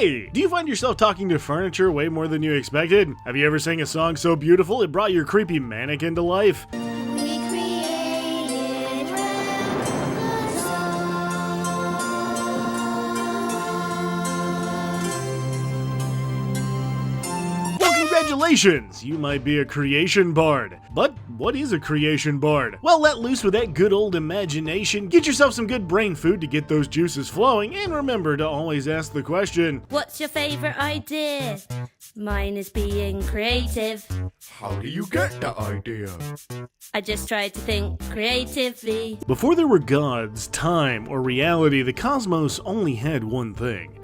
Hey! Do you find yourself talking to furniture way more than you expected? Have you ever sang a song so beautiful it brought your creepy mannequin to life? Congratulations! You might be a creation bard. But what is a creation bard? Well, let loose with that good old imagination, get yourself some good brain food to get those juices flowing, and remember to always ask the question, what's your favorite idea? Mine is being creative. How do you get the idea? I just tried to think creatively. Before there were gods, time, or reality, the cosmos only had one thing: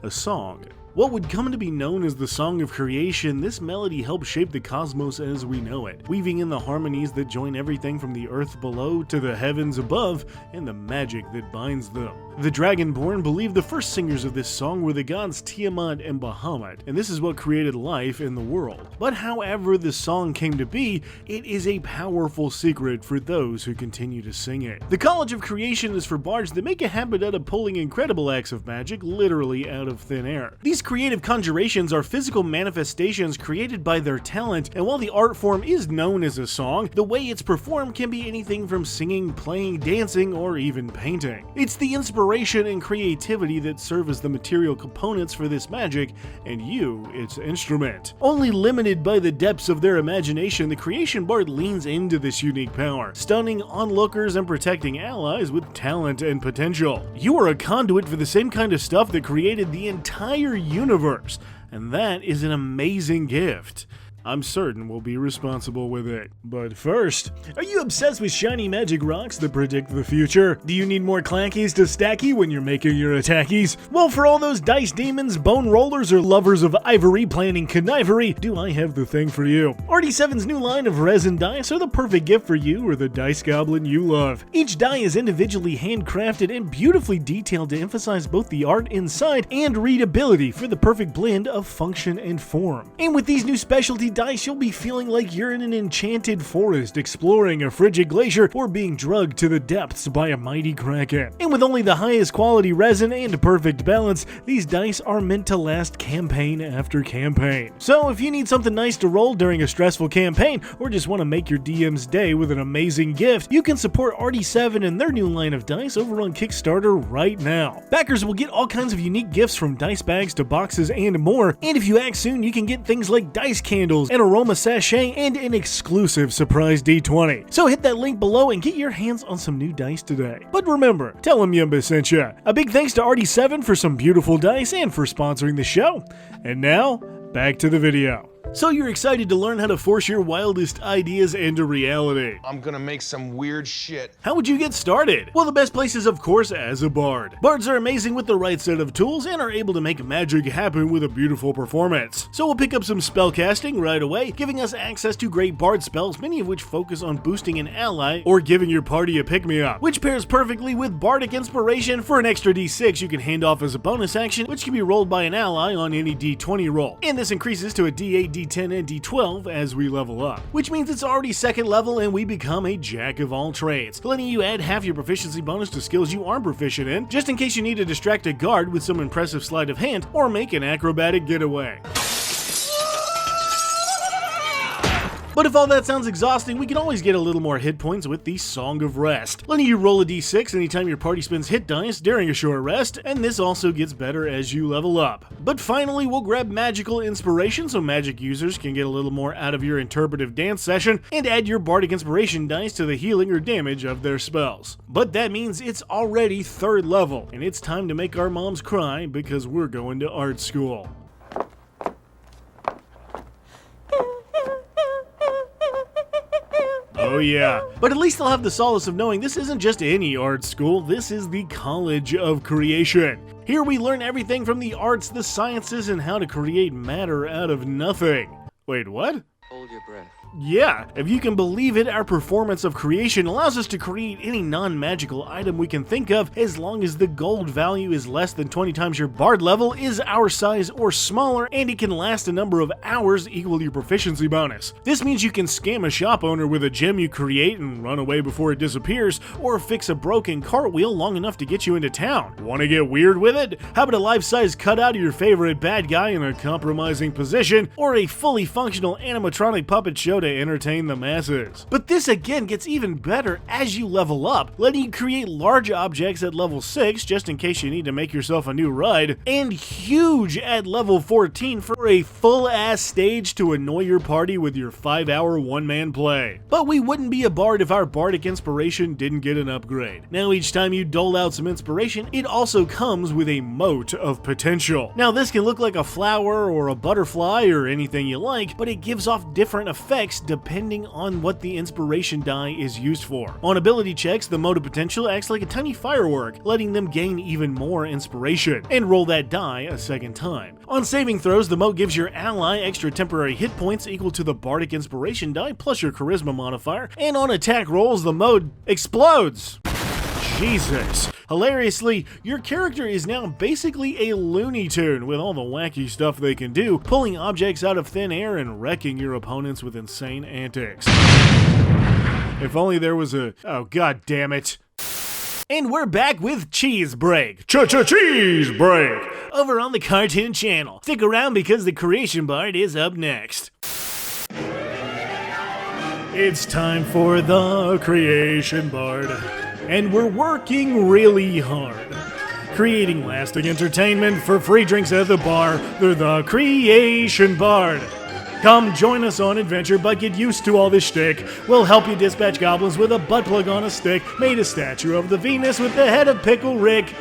a song. What would come to be known as the Song of Creation, this melody helped shape the cosmos as we know it, weaving in the harmonies that join everything from the earth below to the heavens above, and the magic that binds them. The Dragonborn believed the first singers of this song were the gods Tiamat and Bahamut, and this is what created life in the world. But however the song came to be, it is a powerful secret for those who continue to sing it. The College of Creation is for bards that make a habit out of pulling incredible acts of magic literally out of thin air. These creative conjurations are physical manifestations created by their talent, and while the art form is known as a song, the way it's performed can be anything from singing, playing, dancing, or even painting. It's the inspiration and creativity that serve as the material components for this magic, and you, its instrument. Only limited by the depths of their imagination, the creation bard leans into this unique power, stunning onlookers and protecting allies with talent and potential. You are a conduit for the same kind of stuff that created the entire universe, and that is an amazing gift. I'm certain we'll be responsible with it. But first, are you obsessed with shiny magic rocks that predict the future? Do you need more clankies to stacky when you're making your attackies? Well, for all those dice demons, bone rollers, or lovers of ivory planning connivery, do I have the thing for you. RD7's new line of resin dice are the perfect gift for you or the dice goblin you love. Each die is individually handcrafted and beautifully detailed to emphasize both the art inside and readability for the perfect blend of function and form. And with these new specialty dice, you'll be feeling like you're in an enchanted forest, exploring a frigid glacier, or being drugged to the depths by a mighty kraken. And with only the highest quality resin and perfect balance, these dice are meant to last campaign after campaign. So if you need something nice to roll during a stressful campaign, or just want to make your DM's day with an amazing gift, you can support RD7 and their new line of dice over on Kickstarter right now. Backers will get all kinds of unique gifts from dice bags to boxes and more, and if you act soon, you can get things like dice candles, an aroma sachet, and an exclusive surprise D20. So hit that link below and get your hands on some new dice today. But remember, tell them Yumba sent ya. A big thanks to RD7 for some beautiful dice and for sponsoring the show. And now, back to the video. So you're excited to learn how to force your wildest ideas into reality. I'm gonna make some weird shit. How would you get started? Well, the best place is, of course, as a bard. Bards are amazing with the right set of tools and are able to make magic happen with a beautiful performance. So we'll pick up some spellcasting right away, giving us access to great bard spells, many of which focus on boosting an ally or giving your party a pick-me-up, which pairs perfectly with bardic inspiration. For an extra d6 you can hand off as a bonus action, which can be rolled by an ally on any d20 roll, and this increases to a d8, d10, and d12 as we level up, which means it's already second level and we become a jack of all trades, letting you add half your proficiency bonus to skills you aren't proficient in, just in case you need to distract a guard with some impressive sleight of hand or make an acrobatic getaway. But if all that sounds exhausting, we can always get a little more hit points with the Song of Rest, letting you roll a d6 anytime your party spends hit dice during a short rest, and this also gets better as you level up. But finally, we'll grab magical inspiration so magic users can get a little more out of your interpretive dance session, and add your bardic inspiration dice to the healing or damage of their spells. But that means it's already third level, and it's time to make our moms cry because we're going to art school. Oh yeah, but at least they'll have the solace of knowing this isn't just any art school, this is the College of Creation. Here we learn everything from the arts, the sciences, and how to create matter out of nothing. Wait, what? Hold your breath. Yeah, if you can believe it, our performance of creation allows us to create any non-magical item we can think of as long as the gold value is less than 20 times your bard level, is our size or smaller, and it can last a number of hours equal to your proficiency bonus. This means you can scam a shop owner with a gem you create and run away before it disappears, or fix a broken cartwheel long enough to get you into town. Want to get weird with it? How about a life-size cutout of your favorite bad guy in a compromising position, or a fully functional animatronic puppet show to entertain the masses? But this again gets even better as you level up, letting you create large objects at level 6 just in case you need to make yourself a new ride, and huge at level 14 for a full-ass stage to annoy your party with your 5-hour one-man play. But we wouldn't be a bard if our bardic inspiration didn't get an upgrade. Now each time you dole out some inspiration, it also comes with a mote of potential. Now this can look like a flower or a butterfly or anything you like, but it gives off different effects depending on what the inspiration die is used for. On ability checks, the mote of potential acts like a tiny firework, letting them gain even more inspiration, and roll that die a second time. On saving throws, the mote gives your ally extra temporary hit points equal to the bardic inspiration die plus your charisma modifier, and on attack rolls, the mote explodes. Jesus. Hilariously, your character is now basically a Looney Tune with all the wacky stuff they can do, pulling objects out of thin air and wrecking your opponents with insane antics. If only there was a... oh, god damn it. And we're back with Cheese Break. Cheese Break! Over on the Cartoon Channel. Stick around because the Creation Bard is up next. It's time for the Creation Bard. And we're working really hard, creating lasting entertainment for free drinks at the bar. They're the Creation Bard. Come join us on adventure, but get used to all this shtick. We'll help you dispatch goblins with a butt plug on a stick, made a statue of the Venus with the head of Pickle Rick.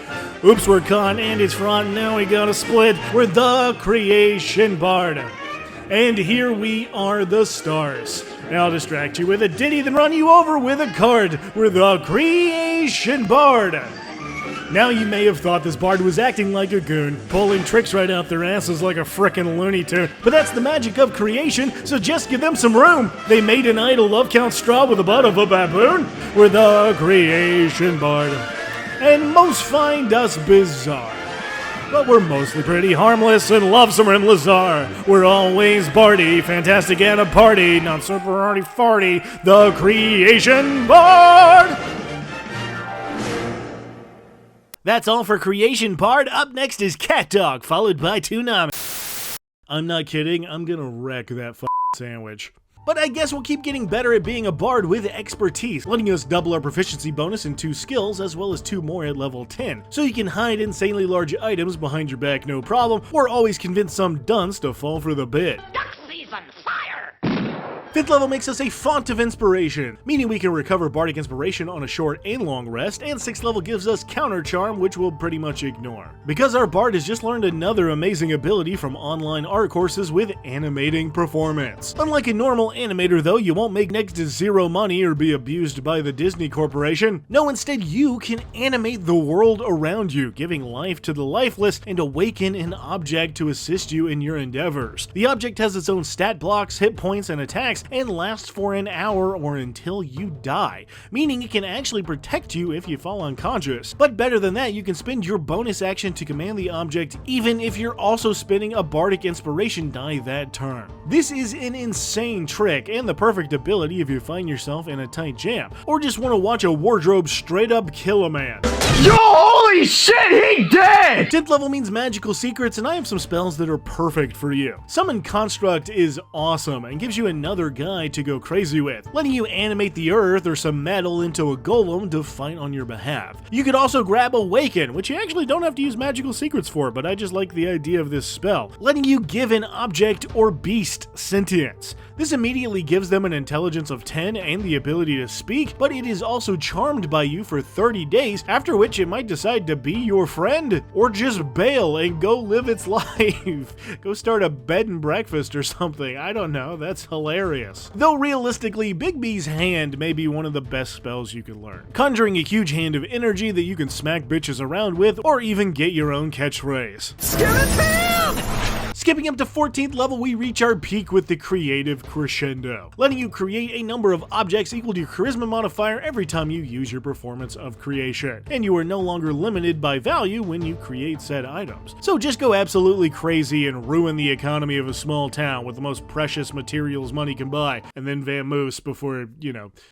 Oops, we're caught and it's fraught, now we gotta split. We're the Creation Bard. And here we are, the stars. Now I'll distract you with a ditty, then run you over with a card. We're the Creation Bard. Now you may have thought this bard was acting like a goon, pulling tricks right out their asses like a frickin' Looney Tune. But that's the magic of creation, so just give them some room. They made an idol of Count Straw with the butt of a baboon. We're the Creation Bard. And most find us bizarre. But we're mostly pretty harmless and love some Lazar. We're always bardy, fantastic at a party, not super arty farty, the Creation Bard! That's all for Creation Bard. Up next is Cat Dog, followed by Toonami. I'm not kidding, I'm gonna wreck that sandwich. But I guess we'll keep getting better at being a bard with expertise, letting us double our proficiency bonus in 2 skills, as well as 2 more at level 10. So you can hide insanely large items behind your back no problem, or always convince some dunce to fall for the bit. Duck season, fire! 5th level makes us a font of inspiration, meaning we can recover bardic inspiration on a short and long rest, and 6th level gives us counter charm, which we'll pretty much ignore. Because our bard has just learned another amazing ability from online art courses with animating performance. Unlike a normal animator though, you won't make next to 0 money or be abused by the Disney Corporation. No, instead you can animate the world around you, giving life to the lifeless and awaken an object to assist you in your endeavors. The object has its own stat blocks, hit points, and attacks, and lasts for an hour or until you die, meaning it can actually protect you if you fall unconscious. But better than that, you can spend your bonus action to command the object even if you're also spending a bardic inspiration die that turn. This is an insane trick and the perfect ability if you find yourself in a tight jam, or just want to watch a wardrobe straight up kill a man. Yo, holy shit, he dead! 10th level means magical secrets, and I have some spells that are perfect for you. Summon Construct is awesome and gives you another guide to go crazy with, letting you animate the earth or some metal into a golem to fight on your behalf. You could also grab Awaken, which you actually don't have to use magical secrets for, but I just like the idea of this spell, letting you give an object or beast sentience. This immediately gives them an intelligence of 10 and the ability to speak, but it is also charmed by you for 30 days, after which it might decide to be your friend, or just bail and go live its life. Go start a bed and breakfast or something, I don't know, that's hilarious. Though realistically, Big B's Hand may be one of the best spells you can learn, conjuring a huge hand of energy that you can smack bitches around with, or even get your own catchphrase. Skeleton! Skipping up to 14th level, we reach our peak with the creative crescendo, letting you create a number of objects equal to your charisma modifier every time you use your performance of creation, and you are no longer limited by value when you create said items. So just go absolutely crazy and ruin the economy of a small town with the most precious materials money can buy, and then vamoose before,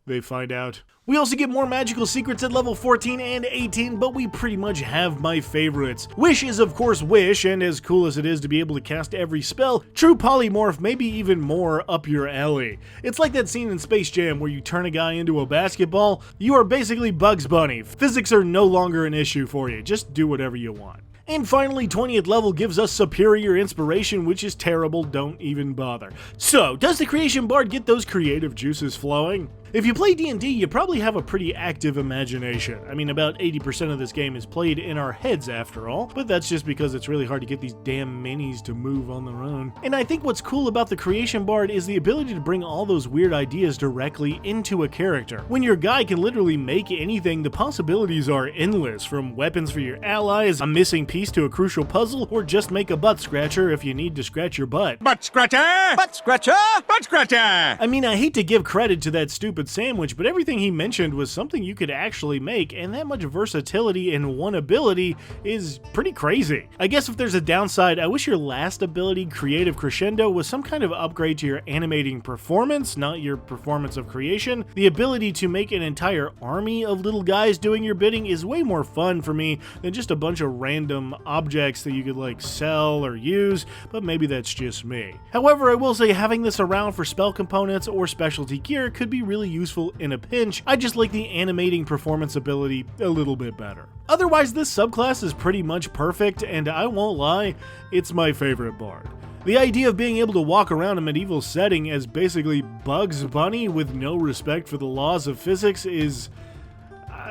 they find out. We also get more magical secrets at level 14 and 18, but we pretty much have my favorites. Wish is of course Wish, and as cool as it is to be able to cast every spell, True Polymorph may be even more up your alley. It's like that scene in Space Jam where you turn a guy into a basketball. You are basically Bugs Bunny. Physics are no longer an issue for you, just do whatever you want. And finally, 20th level gives us Superior Inspiration, which is terrible, don't even bother. So, does the Creation Bard get those creative juices flowing? If you play D&D, you probably have a pretty active imagination. I mean, about 80% of this game is played in our heads after all, but that's just because it's really hard to get these damn minis to move on their own. And I think what's cool about the Creation Bard is the ability to bring all those weird ideas directly into a character. When your guy can literally make anything, the possibilities are endless, from weapons for your allies, a missing piece to a crucial puzzle, or just make a butt scratcher if you need to scratch your butt. Butt scratcher! Butt scratcher! Butt scratcher! I mean, I hate to give credit to that stupid sandwich, but everything he mentioned was something you could actually make, and that much versatility in one ability is pretty crazy. I guess if there's a downside, I wish your last ability, Creative Crescendo, was some kind of upgrade to your animating performance, not your performance of creation. The ability to make an entire army of little guys doing your bidding is way more fun for me than just a bunch of random objects that you could like sell or use, but maybe that's just me. However, I will say having this around for spell components or specialty gear could be really useful in a pinch. I just like the animating performance ability a little bit better. Otherwise, this subclass is pretty much perfect, and I won't lie, it's my favorite bard. The idea of being able to walk around a medieval setting as basically Bugs Bunny with no respect for the laws of physics is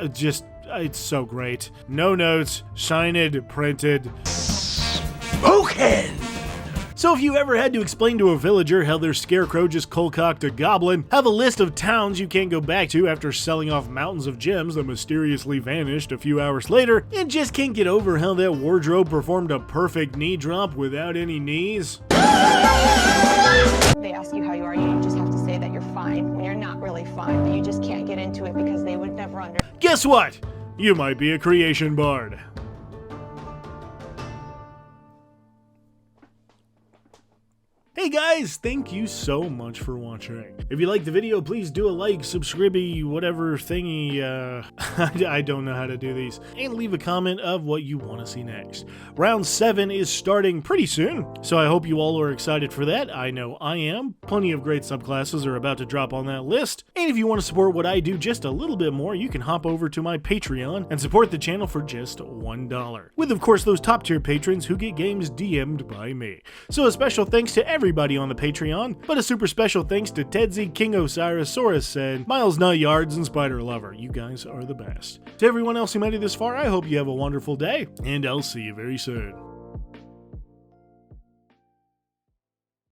it's so great. No notes, signed, printed. Spoken! So if you ever had to explain to a villager how their scarecrow just cold-cocked a goblin, have a list of towns you can't go back to after selling off mountains of gems that mysteriously vanished a few hours later, and just can't get over how that wardrobe performed a perfect knee drop without any knees? They ask you how you are, you just have to say that you're fine when you're not really fine, but you just can't get into it because they would never understand. Guess what? You might be a creation bard. Hey guys, thank you so much for watching. If you liked the video, please do a like, subscribe, whatever thingy, I don't know how to do these, and leave a comment of what you want to see next. Round 7 is starting pretty soon, so I hope you all are excited for that. I know I am. Plenty of great subclasses are about to drop on that list, and if you want to support what I do just a little bit more, you can hop over to my Patreon and support the channel for just $1. With of course those top tier patrons who get games DM'd by me. So a special thanks to everybody on the Patreon, but a super special thanks to Tedzy, King Osiris said, Miles Not Yards, and Spider Lover. You guys are the best. To everyone else who made it this far, I hope you have a wonderful day, and I'll see you very soon.